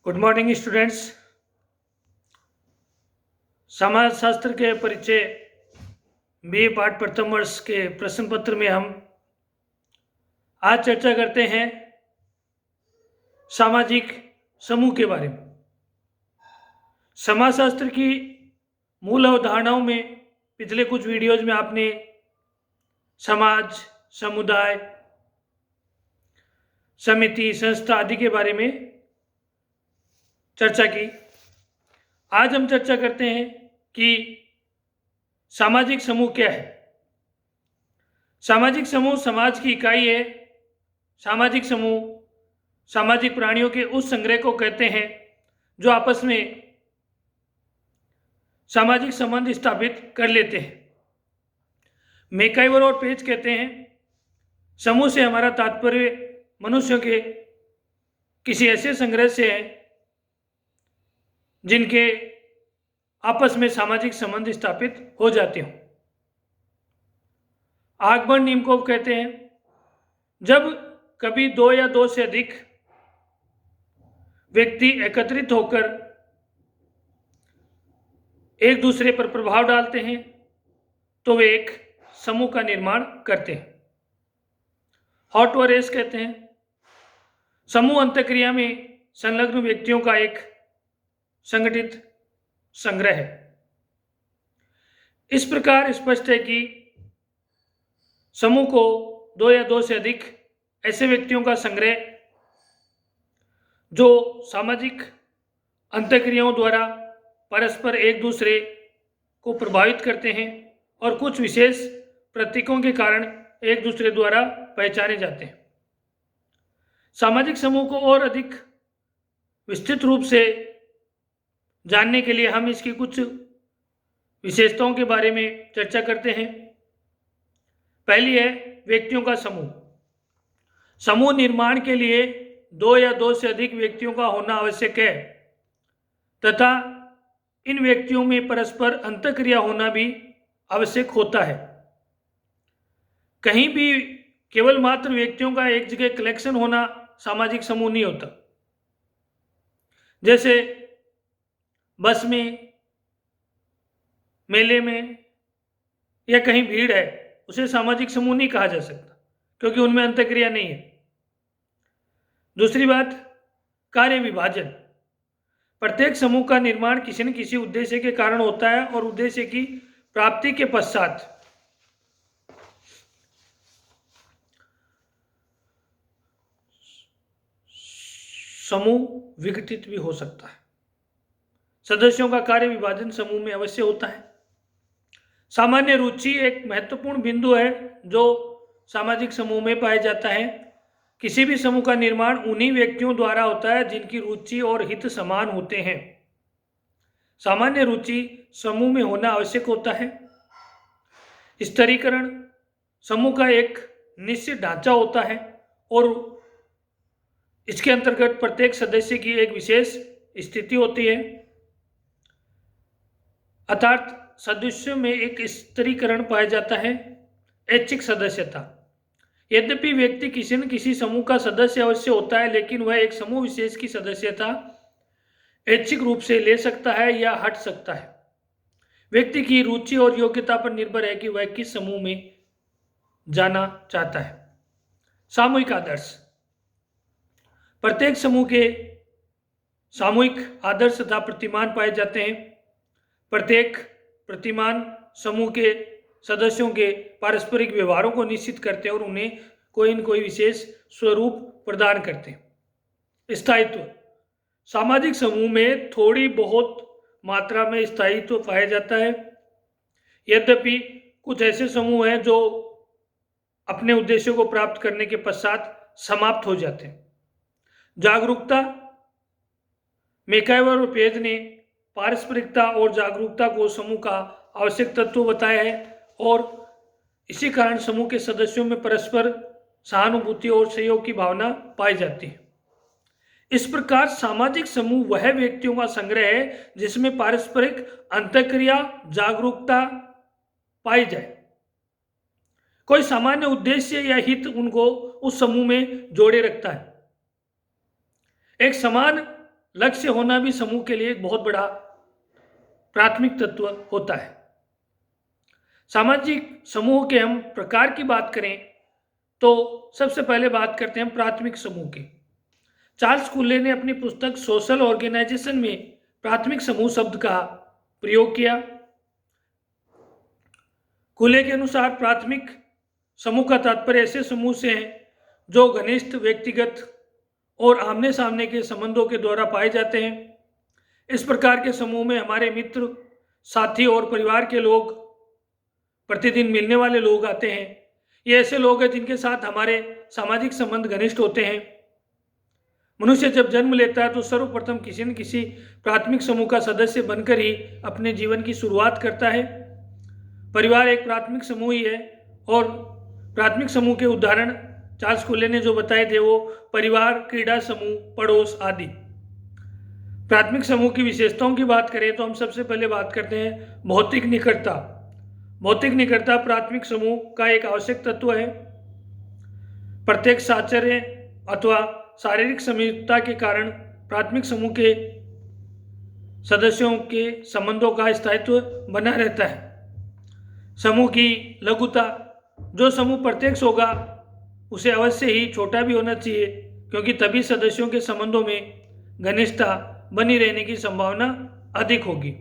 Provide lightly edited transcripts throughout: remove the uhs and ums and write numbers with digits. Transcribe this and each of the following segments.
Good morning students. समाज शास्त्र के परिचय बी पाठ प्रथम वर्ष के प्रश्न पत्र में हम आज चर्चा करते हैं सामाजिक समूह के बारे में। समाजशास्त्र की मूल अवधारणाओं में पिछले कुछ वीडियोज में आपने समाज, समुदाय, समिति, संस्था आदि के बारे में चर्चा की। आज हम चर्चा करते हैं कि सामाजिक समूह क्या है। सामाजिक समूह समाज की इकाई है। सामाजिक समूह सामाजिक प्राणियों के उस संग्रह को कहते हैं जो आपस में सामाजिक संबंध स्थापित कर लेते हैं। मैकाइवर और पेज कहते हैं समूह से हमारा तात्पर्य मनुष्यों के किसी ऐसे संग्रह से है जिनके आपस में सामाजिक संबंध स्थापित हो जाते हों। आगबर्न निमकोव कहते हैं जब कभी दो या दो से अधिक व्यक्ति एकत्रित होकर एक दूसरे पर प्रभाव डालते हैं तो वे एक समूह का निर्माण करते हैं। हॉट और रेस कहते हैं समूह अंतःक्रिया में संलग्न व्यक्तियों का एक संगठित संग्रह है। इस प्रकार स्पष्ट है कि समूह को दो या दो से अधिक ऐसे व्यक्तियों का संग्रह जो सामाजिक अंतःक्रियाओं द्वारा परस्पर एक दूसरे को प्रभावित करते हैं और कुछ विशेष प्रतीकों के कारण एक दूसरे द्वारा पहचाने जाते हैं। सामाजिक समूह को और अधिक विस्तृत रूप से जानने के लिए हम इसकी कुछ विशेषताओं के बारे में चर्चा करते हैं। पहली है व्यक्तियों का समूह। समूह निर्माण के लिए दो या दो से अधिक व्यक्तियों का होना आवश्यक है तथा इन व्यक्तियों में परस्पर अंतःक्रिया होना भी आवश्यक होता है। कहीं भी केवल मात्र व्यक्तियों का एक जगह कलेक्शन होना सामाजिक समूह नहीं होता। जैसे बस में, मेले में या कहीं भीड़ है, उसे सामाजिक समूह नहीं कहा जा सकता क्योंकि उनमें अंतःक्रिया नहीं है। दूसरी बात, कार्य विभाजन। प्रत्येक समूह का निर्माण किसी न किसी उद्देश्य के कारण होता है और उद्देश्य की प्राप्ति के पश्चात समूह विघटित भी हो सकता है। सदस्यों का कार्य विभाजन समूह में अवश्य होता है। सामान्य रुचि एक महत्वपूर्ण बिंदु है जो सामाजिक समूह में पाया जाता है। किसी भी समूह का निर्माण उन्हीं व्यक्तियों द्वारा होता है जिनकी रुचि और हित समान होते हैं। सामान्य रुचि समूह में होना आवश्यक होता है। स्तरीकरण समूह का एक निश्चित ढांचा होता है और इसके अंतर्गत प्रत्येक सदस्य की एक विशेष स्थिति होती है, अर्थात सदस्यों में एक स्तरीकरण पाया जाता है। ऐच्छिक सदस्यता। यद्यपि व्यक्ति किसी न किसी समूह का सदस्य अवश्य होता है लेकिन वह एक समूह विशेष की सदस्यता ऐच्छिक रूप से ले सकता है या हट सकता है। व्यक्ति की रुचि और योग्यता पर निर्भर है कि वह किस समूह में जाना चाहता है। सामूहिक आदर्श। प्रत्येक समूह के सामूहिक आदर्श तथा प्रतिमान पाए जाते हैं। प्रत्येक प्रतिमान समूह के सदस्यों के पारस्परिक व्यवहारों को निश्चित करते हैं और उन्हें कोई न कोई विशेष स्वरूप प्रदान करते हैं। स्थायित्व। सामाजिक समूह में थोड़ी बहुत मात्रा में स्थायित्व पाया जाता है। यद्यपि कुछ ऐसे समूह हैं जो अपने उद्देश्यों को प्राप्त करने के पश्चात समाप्त हो जाते हैं। जागरूकता। मैकाइवर और पेज ने पारस्परिकता और जागरूकता को समूह का आवश्यक तत्व बताया है और इसी कारण समूह के सदस्यों में परस्पर सहानुभूति और सहयोग की भावना पाई जाती है। इस प्रकार सामाजिक समूह वह व्यक्तियों का संग्रह है जिसमें पारस्परिक अंतःक्रिया, जागरूकता पाई जाए। कोई सामान्य उद्देश्य या हित उनको उस समूह में जोड़े रखता है। एक समान लक्ष्य होना भी समूह के लिए एक बहुत बड़ा प्राथमिक तत्व होता है। सामाजिक समूह के हम प्रकार की बात करें तो सबसे पहले बात करते हैं प्राथमिक समूह की। चार्ल्स कूले ने अपनी पुस्तक सोशल ऑर्गेनाइजेशन में प्राथमिक समूह शब्द का प्रयोग किया। कूले के अनुसार प्राथमिक समूह का तात्पर्य ऐसे समूह से है जो घनिष्ठ व्यक्तिगत और आमने सामने के संबंधों के द्वारा पाए जाते हैं। इस प्रकार के समूह में हमारे मित्र, साथी और परिवार के लोग, प्रतिदिन मिलने वाले लोग आते हैं। ये ऐसे लोग हैं जिनके साथ हमारे सामाजिक संबंध घनिष्ठ होते हैं। मनुष्य जब जन्म लेता है तो सर्वप्रथम किसी न किसी प्राथमिक समूह का सदस्य बनकर ही अपने जीवन की शुरुआत करता है। परिवार एक प्राथमिक समूह ही है और प्राथमिक समूह के उदाहरण चार्ल्स कूले ने जो बताए थे वो परिवार, क्रीड़ा समूह, पड़ोस आदि। प्राथमिक समूह की विशेषताओं की बात करें तो हम सबसे पहले बात करते हैं भौतिक निकटता। भौतिक निकटता प्राथमिक समूह का एक आवश्यक तत्व है। प्रत्येक साहचर्य अथवा शारीरिक समीपता के कारण प्राथमिक समूह के सदस्यों के संबंधों का स्थायित्व बना रहता है। समूह की लघुता, जो समूह प्रत्यक्ष होगा उसे अवश्य ही छोटा भी होना चाहिए, क्योंकि तभी सदस्यों के संबंधों में घनिष्ठता बनी रहने की संभावना अधिक होगी।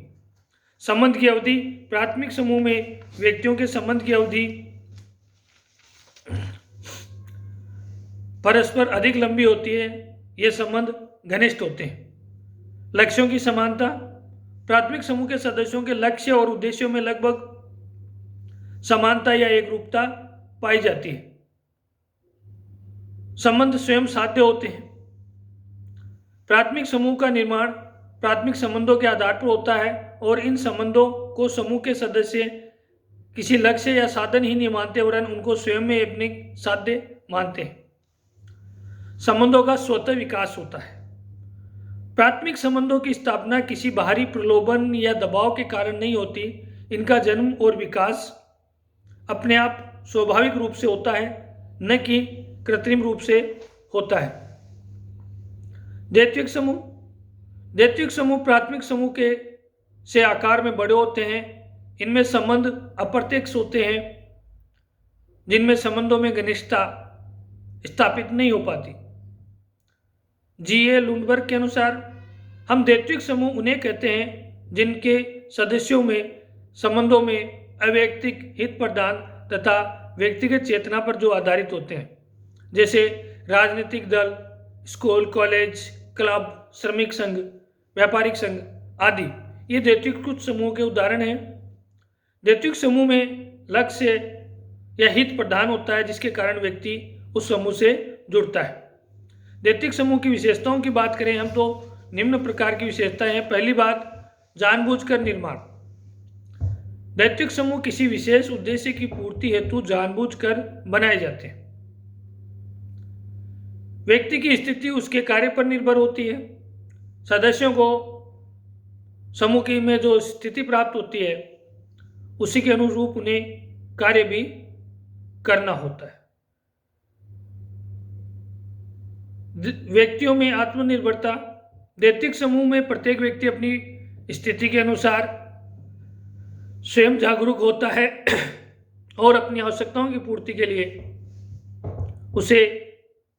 संबंध की अवधि, प्राथमिक समूह में व्यक्तियों के संबंध की अवधि परस्पर अधिक लंबी होती है। ये संबंध घनिष्ठ होते हैं। लक्ष्यों की समानता, प्राथमिक समूह के सदस्यों के लक्ष्य और उद्देश्यों में लगभग समानता या एकरूपता पाई जाती है। संबंध स्वयं साध्य होते हैं। प्राथमिक समूह का निर्माण प्राथमिक संबंधों के आधार पर होता है और इन संबंधों को समूह के सदस्य किसी लक्ष्य या साधन ही नहीं मानते वरन उनको स्वयं में अपने साध्य मानते हैं। संबंधों का स्वतः विकास होता है। प्राथमिक संबंधों की स्थापना किसी बाहरी प्रलोभन या दबाव के कारण नहीं होती। इनका जन्म और विकास अपने आप स्वाभाविक रूप से होता है, न कि कृत्रिम रूप से होता है। द्वैत्विक समूह, द्वैत्विक समूह प्राथमिक समूह के से आकार में बड़े होते हैं। इनमें संबंध अप्रत्यक्ष होते हैं, जिनमें संबंधों में घनिष्ठता स्थापित नहीं हो पाती। जी.ए. लुंडबर्ग के अनुसार हम द्वैत्विक समूह उन्हें कहते हैं जिनके सदस्यों में संबंधों में अवैयक्तिक हित प्रदान तथा व्यक्तिगत चेतना पर जो आधारित होते हैं, जैसे राजनीतिक दल, स्कूल, कॉलेज, क्लब, श्रमिक संघ, व्यापारिक संघ आदि। ये द्वैत्विक कुछ समूह के उदाहरण हैं। द्वैत्विक समूह में लक्ष्य या हित प्रदान होता है, जिसके कारण व्यक्ति उस समूह से जुड़ता है। द्वैत्विक समूह की विशेषताओं की बात करें हम तो निम्न प्रकार की विशेषताएं हैं। पहली बात, जानबूझकर निर्माण। द्वैत्विक समूह किसी विशेष उद्देश्य की पूर्ति हेतु जानबूझकर बनाए जाते हैं। व्यक्ति की स्थिति उसके कार्य पर निर्भर होती है। सदस्यों को समूह की में जो स्थिति प्राप्त होती है उसी के अनुरूप उन्हें कार्य भी करना होता है। व्यक्तियों में आत्मनिर्भरता। द्वैत्विक समूह में प्रत्येक व्यक्ति अपनी स्थिति के अनुसार स्वयं जागरूक होता है और अपनी आवश्यकताओं की पूर्ति के लिए उसे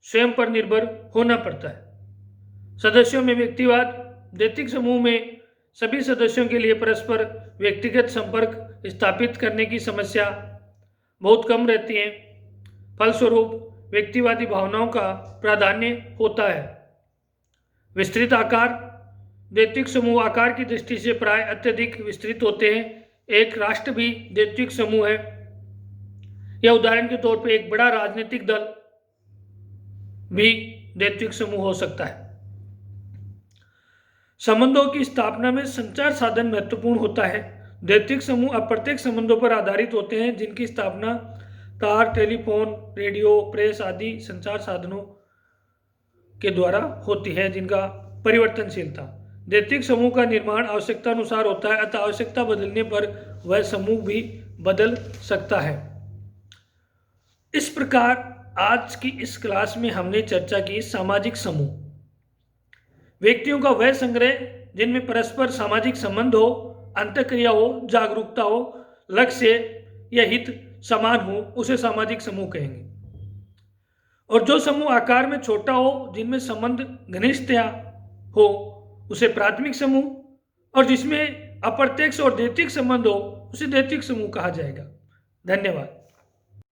स्वयं पर निर्भर होना पड़ता है। सदस्यों में व्यक्तिवाद। द्वैत्विक समूह में सभी सदस्यों के लिए परस्पर व्यक्तिगत संपर्क स्थापित करने की समस्या बहुत कम रहती है। फलस्वरूप व्यक्तिवादी भावनाओं का प्राधान्य होता है। विस्तृत आकार। द्वैत्विक समूह आकार की दृष्टि से प्राय अत्यधिक विस्तृत होते हैं। एक राष्ट्र भी द्वैत्विक समूह है। या उदाहरण के तौर पर एक बड़ा राजनीतिक दल भी द्वैत्विक समूह हो सकता है। संबंधों की स्थापना में संचार साधन महत्वपूर्ण होता है। द्वैत्विक समूह अप्रत्यक्ष संबंधों पर आधारित होते हैं, जिनकी स्थापना तार, टेलीफोन, रेडियो, प्रेस आदि संचार साधनों के द्वारा होती है, जिनका परिवर्तनशीलता। द्वैत्विक समूह का निर्माण आवश्यकता अनुसार होता है, अतः आवश्यकता बदलने पर वह समूह भी बदल सकता है। इस प्रकार आज की इस क्लास में हमने चर्चा की सामाजिक समूह। व्यक्तियों का वह संग्रह जिनमें परस्पर सामाजिक संबंध हो, अंतःक्रिया हो, जागरूकता हो, लक्ष्य या हित समान हो, उसे सामाजिक समूह कहेंगे। और जो समूह आकार में छोटा हो, जिनमें संबंध घनिष्ठता हो, उसे प्राथमिक समूह, और जिसमें अप्रत्यक्ष और दैतिक संबंध हो, उसे दैतिक समूह कहा जाएगा। धन्यवाद।